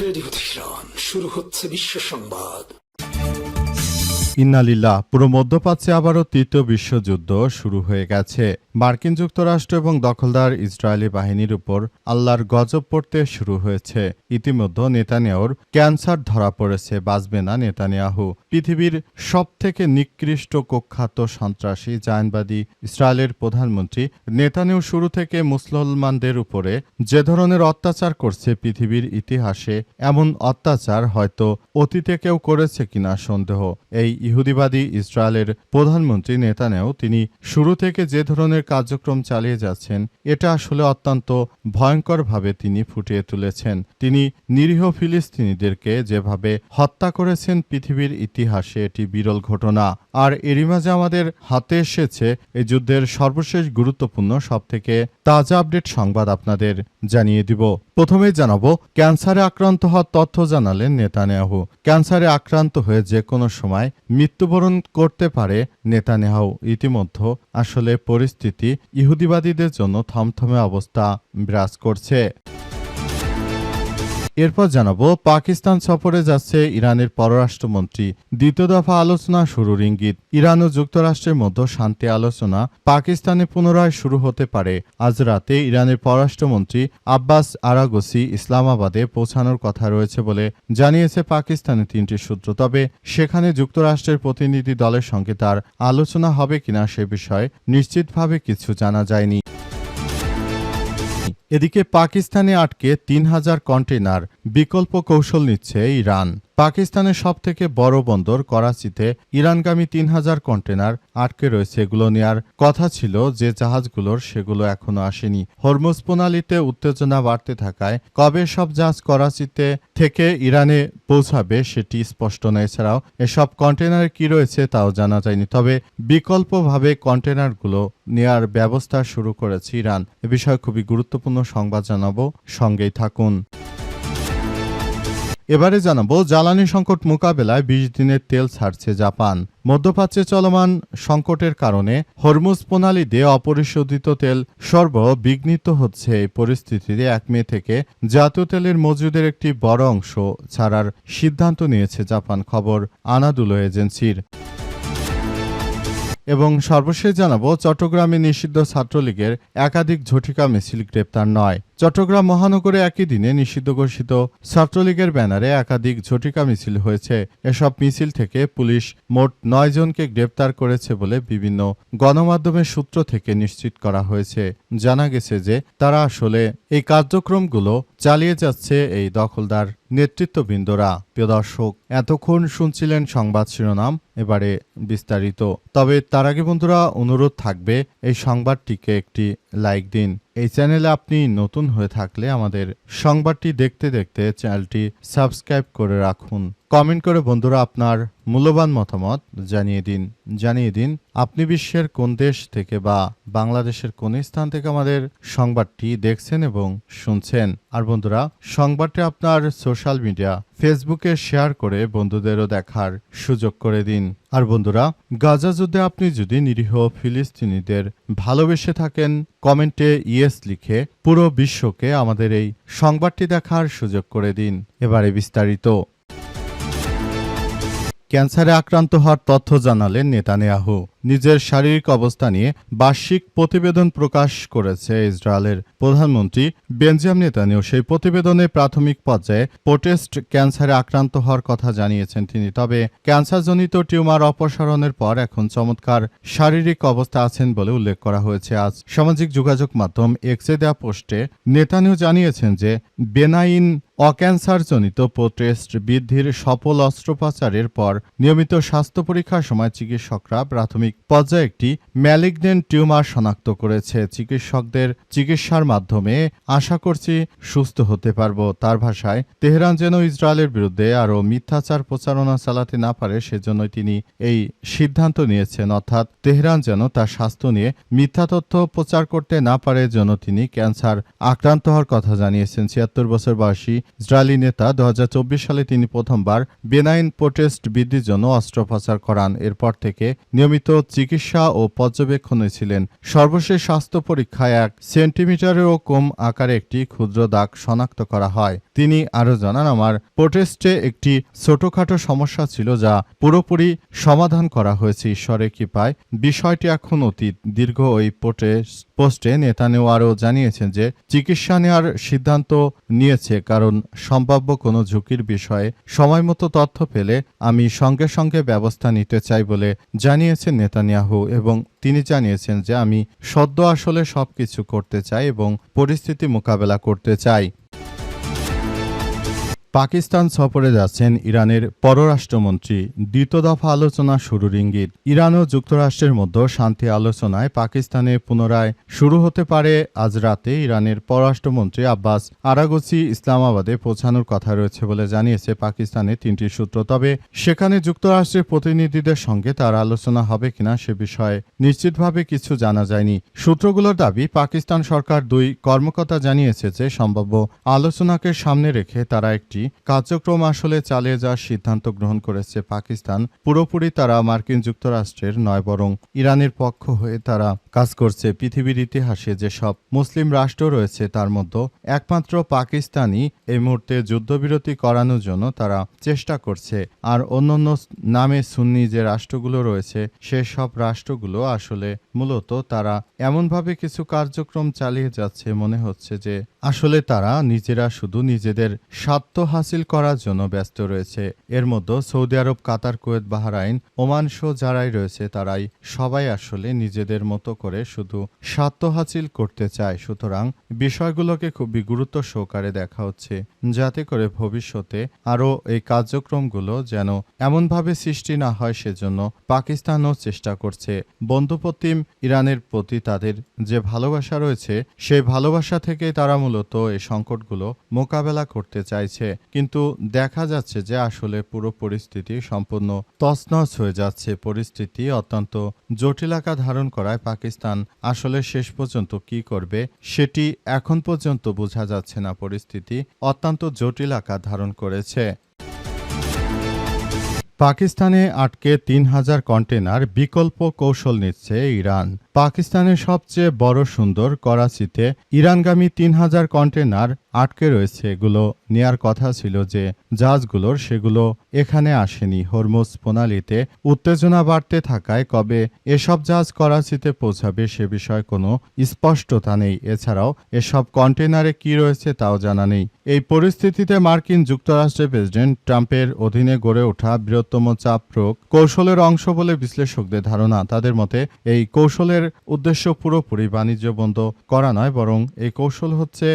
Radio Tehran, শুরু হচ্ছে বিশ্ব সংবাদ। ইন্নালিল্লাহ। পুরো মধ্যপ্রাচ্যে আবারও তৃতীয় বিশ্বযুদ্ধ শুরু হয়ে গেছে। মার্কিন যুক্তরাষ্ট্র এবং দখলদার ইসরায়েলি বাহিনীর উপর আল্লাহর গজব পড়তে শুরু হয়েছে। ইতিমধ্যে নেতানিয়াহুর ক্যান্সার ধরা পড়েছে, বাঁচবে না নেতানিয়াহু। পৃথিবীর সবথেকে নিকৃষ্ট কুখ্যাত সন্ত্রাসী জায়নবাদী ইসরায়েলের প্রধানমন্ত্রী নেতানিয়াহু শুরু থেকে মুসলমানদের উপরে যে ধরনের অত্যাচার করছে, পৃথিবীর ইতিহাসে এমন অত্যাচার হয়তো অতীতে কেউ করেছে কিনা সন্দেহ। এই ইহুদিবাদী ইসরায়েলের প্রধানমন্ত্রী নেতানিয়াহু তিনি শুরু থেকে যে ধরনের কার্যক্রম চালিয়ে যাচ্ছেন, এটা আসলে অত্যন্ত ভয়ঙ্করভাবে তিনি ফুটিয়ে তুলেছেন। তিনি নিরীহ ফিলিস্তিনিদেরকে যেভাবে হত্যা করেছেন, পৃথিবীর ইতিহাসে এটি বিরল ঘটনা। আর এরই মাঝে আমাদের হাতে এসেছে এই যুদ্ধের সর্বশেষ গুরুত্বপূর্ণ সবথেকে তাজা আপডেট সংবাদ আপনাদের জানিয়ে দিব। প্রথমেই জানাবো, ক্যান্সারে আক্রান্ত হওয়ার তথ্য জানালেন নেতানিয়াহু। ক্যান্সারে আক্রান্ত হয়ে যে কোনো সময় মৃত্যুবরণ করতে পারে নেতানিয়াহু। ইতিমধ্যে আসলে পরিস্থিতি ইহুদিবাদীদের জন্য থমথমে অবস্থা বিরাজ করছে। এরপর জানাবো, পাকিস্তান সফরে যাচ্ছে ইরানের পররাষ্ট্রমন্ত্রী। দ্বিতীয় দফা আলোচনা শুরুর ইঙ্গিত। ইরান ও যুক্তরাষ্ট্রের মধ্যে শান্তি আলোচনা পাকিস্তানে পুনরায় শুরু হতে পারে। আজ রাতে ইরানের পররাষ্ট্রমন্ত্রী আব্বাস আরাগসি ইসলামাবাদে পৌঁছানোর কথা রয়েছে বলে জানিয়েছে পাকিস্তানের তিনটি সূত্র। তবে সেখানে যুক্তরাষ্ট্রের প্রতিনিধি দলের সঙ্গে তার আলোচনা হবে কিনা সে বিষয়ে নিশ্চিতভাবে কিছু জানা যায়নি। এদিকে পাকিস্তানে আটকে ৩,০০০ কন্টেইনার, বিকল্প কৌশল নিচ্ছে ইরান। পাকিস্তানের সবথেকে বড় বন্দর করাচিতে ইরানগামী ৩,০০০ কন্টেইনার আটকে রয়েছে। এগুলো নেয়ার কথা ছিল যে জাহাজগুলোর, সেগুলো এখনো আসেনি। হরমুজ প্রণালীতে উত্তেজনা বাড়তে থাকায় কবে সব জাহাজ করাচিতে থেকে ইরানে পৌঁছাবে সেটি স্পষ্ট নয়। এছাড়াও এসব কন্টেইনারে কি রয়েছে তাও জানা যায়নি। তবে বিকল্পভাবে কন্টেইনারগুলো নেয়ার ব্যবস্থা শুরু করেছে ইরান। এ বিষয়ে খুবই গুরুত্বপূর্ণ সংবাদ জানাবো, সঙ্গেই থাকুন। এবারে জানাবো, জ্বালানি সংকট মোকাবেলায় ২০ দিনের তেল ছাড়ছে জাপান। মধ্যপ্রাচ্যে চলমান সংকটের কারণে হরমুজ প্রণালী দিয়ে অপরিশোধিত তেল সরবরাহ বিঘ্নিত হচ্ছে। এই পরিস্থিতিতে ১ মে থেকে জাতীয় তেলের মজুদের একটি বড় অংশ ছাড়ার সিদ্ধান্ত নিয়েছে জাপান, খবর আনাদুলো এজেন্সির। এবং সর্বশেষ জানাবো, চট্টগ্রামে নিষিদ্ধ ছাত্রলীগের একাধিক ঝটিকা মিছিল গ্রেপ্তার নয়। চট্টগ্রাম মহানগরে একই দিনে নিষিদ্ধ ঘোষিত ছাত্রলীগের ব্যানারে একাধিক ঝটিকা মিছিল হয়েছে। এসব মিছিল থেকে পুলিশ মোট ৯ জনকে গ্রেপ্তার করেছে বলে বিভিন্ন গণমাধ্যমের সূত্র থেকে নিশ্চিত করা হয়েছে। জানা গেছে যে তারা আসলে এই কার্যক্রমগুলো চালিয়ে যাচ্ছে এই দখলদার নেতৃত্ববৃন্দরা। প্রিয় দর্শক, এতক্ষণ শুনছিলেন সংবাদ শিরোনাম, এবারে বিস্তারিত। তবে তার আগে বন্ধুরা অনুরোধ থাকবে, এই সংবাদটিকে একটি লাইক দিন। এই চ্যানেলে আপনি নতুন হয়ে থাকলে আমাদের সংবাদটি দেখতে দেখতে চ্যানেলটি সাবস্ক্রাইব করে রাখুন। কমেন্ট করে বন্ধুরা আপনার মূল্যবান মতামত জানিয়ে দিন আপনি বিশ্বের কোন দেশ থেকে বা বাংলাদেশের কোন স্থান থেকে আমাদের সংবাদটি দেখছেন এবং শুনছেন। আর বন্ধুরা, সংবাদটি আপনার সোশ্যাল মিডিয়া ফেসবুকে শেয়ার করে বন্ধুদেরও দেখার সুযোগ করে দিন। আর বন্ধুরা, গাজা যুদ্ধে আপনি যদি নিরীহ ফিলিস্তিনিদের ভালোবেসে থাকেন, কমেন্টে ইয়েস লিখে পুরো বিশ্বকে আমাদের এই সংবাদটি দেখার সুযোগ করে দিন। এবারে বিস্তারিত। ক্যান্সারে আক্রান্ত হওয়ার তথ্য জানালেন নেতানিয়াহু। নিজের শারীরিক অবস্থা নিয়ে বার্ষিক প্রতিবেদন প্রকাশ করেছে ইসরায়েলের প্রধানমন্ত্রী বেঞ্জামিন নেতানিয়াহু। সেই প্রতিবেদনে প্রাথমিক পর্যায়ে প্রোস্টেট ক্যান্সারে আক্রান্ত হওয়ার কথা জানিয়েছেন তিনি। তবে ক্যান্সারজনিত টিউমার অপসারণের পর এখন চমৎকার শারীরিক অবস্থা আছেন বলে উল্লেখ করা হয়েছে। আজ সামাজিক যোগাযোগ মাধ্যম এক্সে দেওয়া পোস্টে নেতানিয়াহু জানিয়েছেন যে বেনাইন অক্যান্সারজনিত প্রোস্টেট বৃদ্ধির সফল অস্ত্রোপচারের পর নিয়মিত স্বাস্থ্য পরীক্ষার সময় চিকিৎসকরা প্রাথমিক পর্যায়ে একটি ম্যালিগন্যান্ট টিউমার শনাক্ত করেছে। চিকিৎসকদের চিকিৎসার মাধ্যমে আশা করছি সুস্থ হতে পারব। তার ভাষায়, তেহরান যেন ইসরায়েলের বিরুদ্ধে আরও মিথ্যাচার প্রচারণা চালাতে না পারে সেজন্যই তিনি এই সিদ্ধান্ত নিয়েছেন। অর্থাৎ তেহরান যেন তার স্বাস্থ্য নিয়ে মিথ্যা তথ্য প্রচার করতে না পারে জন্য তিনি ক্যান্সার আক্রান্ত হওয়ার কথা জানিয়েছেন। ৭৬ বছর বয়সী ইসরায়েলি নেতা ২০২৪ সালে তিনি প্রথমবার বেনাইন প্রোস্টেট বৃদ্ধির জন্য অস্ত্রোপচার করান। এরপর থেকে নিয়মিত চিকিৎসা ও পর্যবেক্ষণে ছিলেন। সর্বশেষ স্বাস্থ্য পরীক্ষায় 1 সেন্টিমিটারেরও কম আকারে একটি ক্ষুদ্র দাগ শনাক্ত করা হয়। তিনি আরও জানান, আমার প্রোটেস্টে একটি ছোটখাটো সমস্যা ছিল যা পুরোপুরি সমাধান করা হয়েছে ঈশ্বরের কৃপায়। বিষয়টি এখন অতীত। দীর্ঘ ওই পোস্টে নেতানিয়াহু আরও জানিয়েছেন যে চিকিৎসা নেওয়ার সিদ্ধান্ত নিয়েছে কারণ সম্ভাব্য কোনো ঝুঁকির বিষয়ে সময়মতো তথ্য পেলে আমি সঙ্গে সঙ্গে ব্যবস্থা নিতে চাই বলে জানিয়েছেন নেতানিয়াহু, এবং তিনি জানিয়েছেন যে আমি সদ্য আসলে সবকিছু করতে চাই এবং পরিস্থিতি মোকাবেলা করতে চাই। পাকিস্তান সফরে যাচ্ছেন ইরানের পররাষ্ট্রমন্ত্রী। দ্বিতীয় দফা আলোচনা শুরুর ইঙ্গিত। ইরান ও যুক্তরাষ্ট্রের মধ্যে শান্তি আলোচনায় পাকিস্তানে পুনরায় শুরু হতে পারে আজ রাতে। ইরানের পররাষ্ট্রমন্ত্রী আব্বাস আরাগচি ইসলামাবাদে পৌঁছানোর কথা রয়েছে বলে জানিয়েছে পাকিস্তানের 3টি সূত্র। তবে সেখানে যুক্তরাষ্ট্রের প্রতিনিধিদের সঙ্গে তার আলোচনা হবে কিনা সে বিষয়ে নিশ্চিতভাবে কিছু জানা যায়নি। সূত্রগুলোর দাবি, পাকিস্তান সরকার 2 কর্মকর্তা জানিয়েছে যে সম্ভাব্য আলোচনাকে সামনে রেখে তারা একটি কার্যক্রম আসলে চালিয়ে যাওয়ার সিদ্ধান্ত গ্রহণ করেছে পাকিস্তান। পুরোপুরি তারা মার্কিন যুক্তরাষ্ট্রের নয় বরং ইরানের পক্ষ হয়ে তারা কাজ করছে। পৃথিবীর ইতিহাসে যেসব মুসলিম রাষ্ট্র রয়েছে তার মধ্যে একমাত্র পাকিস্তানই এই মুহূর্তে যুদ্ধবিরতি করানোর জন্য তারা চেষ্টা করছে। আর অন্যান্য নামে সুন্নি যে রাষ্ট্রগুলো রয়েছে সেসব রাষ্ট্রগুলো আসলে মূলত তারা এমনভাবে কিছু কার্যক্রম চালিয়ে যাচ্ছে মনে হচ্ছে যে আসলে তারা নিজেরা শুধু নিজেদের স্বার্থ হাসিল করার জন্য ব্যস্ত রয়েছে। এর মধ্যে সৌদি আরব, কাতার, কুয়েত, বাহরাইন, ওমান সহ যারাই রয়েছে তারাই সবাই আসলে নিজেদের মতো করে শুধু স্বার্থ হাসিল করতে চায়। সুতরাং বিষয়গুলোকে খুবই গুরুত্ব সহকারে দেখা হচ্ছে যাতে করে ভবিষ্যতে আরও এই কার্যক্রমগুলো যেন এমনভাবে সৃষ্টি না হয় সেজন্য পাকিস্তানও চেষ্টা করছে। বন্ধুপ্রতিম ইরানের প্রতি তাদের যে ভালোবাসা রয়েছে সেই ভালোবাসা থেকে তারা মূলত এই সংকটগুলো মোকাবেলা করতে চাইছে। কিন্তু দেখা যাচ্ছে যে আসলে পুরো পরিস্থিতি সম্পূর্ণ তছনছ হয়ে যাচ্ছে। পরিস্থিতি অত্যন্ত জটিল আকার ধারণ করায় পাকিস্তান আসলে শেষ পর্যন্ত কি করবে সেটি এখন পর্যন্ত বোঝা যাচ্ছে না। পরিস্থিতি অত্যন্ত জটিল আকার ধারণ করেছে। পাকিস্তানে আটকে 3000 কন্টেনার, বিকল্প কৌশল নিচ্ছে ইরান। পাকিস্তানের সবচেয়ে বড় সুন্দর করাচিতে ইরানগামী 3000 কন্টেনার আটকে রয়েছে। এগুলো নেয়ার কথা ছিল যে জাহাজগুলোর, সেগুলো এখানে আসেনি। হরমুজ প্রণালীতে উত্তেজনা বাড়তে থাকায় কবে এসব জাহাজ করাচিতে পৌঁছাবে সে বিষয়ে কোনো স্পষ্টতা নেই। এছাড়াও এসব কন্টেনারে কি রয়েছে তাও জানা নেই। এই পরিস্থিতিতে মার্কিন যুক্তরাষ্ট্রের প্রেসিডেন্ট ট্রাম্পের অধীনে গড়ে ওঠা বৃহত্তম চাপ প্রয়োগ কৌশলের অংশ বলে বিশ্লেষকদের ধারণা। তাদের মতে এই কৌশলের উদ্দেশ্য পুরোপুরি বাণিজ্য বন্ধ করা নয়, বরং এই কৌশল হচ্ছে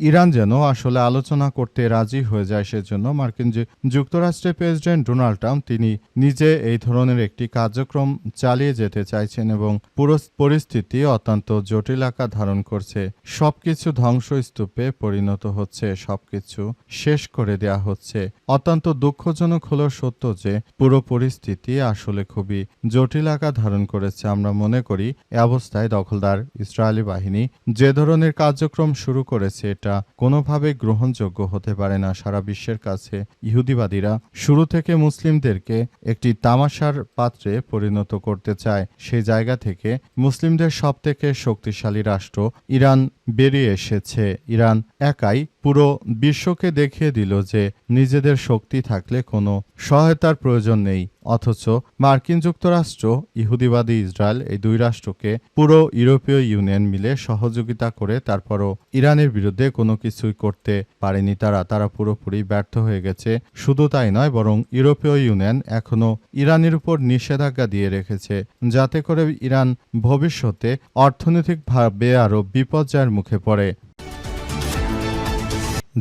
ইরান যেন আসলে আলোচনা করতে রাজি হয়ে যায়। সেজন্য মার্কিন যুক্তরাষ্ট্রের প্রেসিডেন্ট ডোনাল্ড ট্রাম্প তিনি নিজে এই ধরনের একটি কার্যক্রম চালিয়ে যেতে চাইছেন এবং পুরো পরিস্থিতি অত্যন্ত জটিল আকার ধারণ করছে। সবকিছু ধ্বংসস্তূপে পরিণত হচ্ছে, সবকিছু শেষ করে দেয়া হচ্ছে। অত্যন্ত দুঃখজনক হলো সত্য যে পুরো পরিস্থিতি আসলে খুবই জটিল আকার ধারণ করেছে। আমরা মনে করি এ অবস্থায় দখলদার ইসরায়েলি বাহিনী যে ধরনের কার্যক্রম শুরু করেছে এটা কোনোভাবে গ্রহণযোগ্য হতে পারে না। সারা বিশ্বের কাছে ইহুদিবাদীরা শুরু থেকে মুসলিমদেরকে একটি তামাশার পাত্রে পরিণত করতে চায়। সেই জায়গা থেকে মুসলিমদের সবথেকে শক্তিশালী রাষ্ট্র ইরান বেরিয়ে এসেছে। ইরান একাই পুরো বিশ্বকে দেখিয়ে দিল যে নিজেদের শক্তি থাকলে কোনো সহায়তার প্রয়োজন নেই। অথচ মার্কিন যুক্তরাষ্ট্র, ইহুদিবাদী ইসরায়েল, এই 2 রাষ্ট্রকে পুরো ইউরোপীয় ইউনিয়ন মিলে সহযোগিতা করে তারপরও ইরানের বিরুদ্ধে কোনো কিছুই করতে পারেনি। তারা পুরোপুরি ব্যর্থ হয়ে গেছে। শুধু তাই নয়, বরং ইউরোপীয় ইউনিয়ন এখনও ইরানের উপর নিষেধাজ্ঞা দিয়ে রেখেছে যাতে করে ইরান ভবিষ্যতে অর্থনৈতিকভাবে আরও বিপর্যয়ের মুখে পড়ে।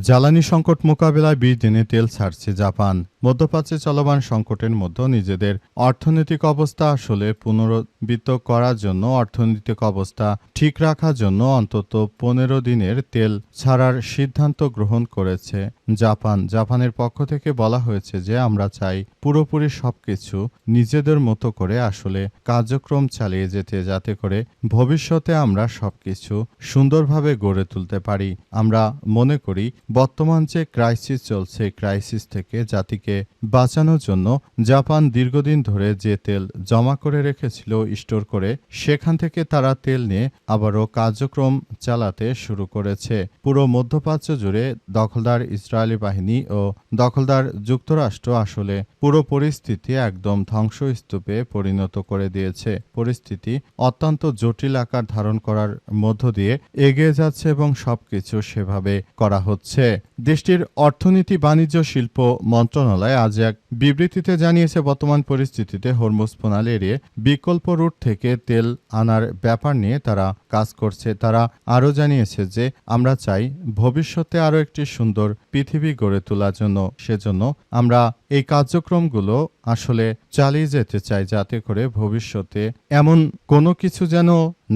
জ্বালানি সংকট মোকাবেলায় 20 দিনে তেল ছাড়ছে জাপান। মধ্যপ্রাচ্যে চলমান সংকটের মধ্যে নিজেদের অর্থনৈতিক অবস্থা আসলে পুনরুজ্জীবিত করার জন্য, অর্থনৈতিক অবস্থা ঠিক রাখার জন্য অন্তত 15 দিনের তেল ছাড়ার সিদ্ধান্ত গ্রহণ করেছে জাপানের পক্ষ থেকে বলা হয়েছে যে আমরা চাই পুরোপুরি সবকিছু নিজেদের মতো করে আসলে কার্যক্রম চালিয়ে যেতে, যাতে করে ভবিষ্যতে আমরা সবকিছু সুন্দরভাবে গড়ে তুলতে পারি। আমরা মনে করি বর্তমান যে ক্রাইসিস চলছে, ক্রাইসিস থেকে জাতিকে বাঁচানোর জন্য জাপান দীর্ঘদিন ধরে যে তেল জমা করে রেখেছিল স্টোর করে, সেখান থেকে তারা তেল নিয়ে আবারও কার্যক্রম চালাতে শুরু করেছে। পুরো মধ্যপ্রাচ্য জুড়ে দখলদার ইসরায়েলি বাহিনী ও দখলদার যুক্তরাষ্ট্র আসলে পুরো পরিস্থিতি একদম ধ্বংসস্তূপে পরিণত করে দিয়েছে। পরিস্থিতি অত্যন্ত জটিল আকার ধারণ করার মধ্য দিয়ে এগিয়ে যাচ্ছে এবং সবকিছু সেভাবে করা হচ্ছে। দেশটির অর্থনীতি, বাণিজ্য, শিল্প মন্ত্রণালয় আজ এক বিবৃতিতে জানিয়েছে, বর্তমান পরিস্থিতিতে হরমুজ প্রণালী এড়িয়ে বিকল্প রুট থেকে তেল আনার ব্যাপার নিয়ে তারা কাজ করছে। তারা আরও জানিয়েছে যে আমরা চাই ভবিষ্যতে আরও একটি সুন্দর পৃথিবী গড়ে তোলার জন্য। সেজন্য আমরা এই কার্যক্রমগুলো আসলে চালিয়ে যেতে চাই, যাতে করে ভবিষ্যতে এমন কোনো কিছু যেন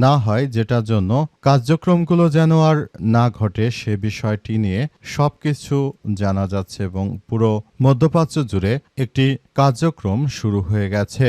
না হয় যেটার জন্য কার্যক্রমগুলো যেন আর না ঘটে, সে বিষয়টি নিয়ে সবকিছু জানা যাচ্ছে এবং পুরো মধ্যপ্রাচ্য জুড়ে একটি কার্যক্রম শুরু হয়ে গেছে।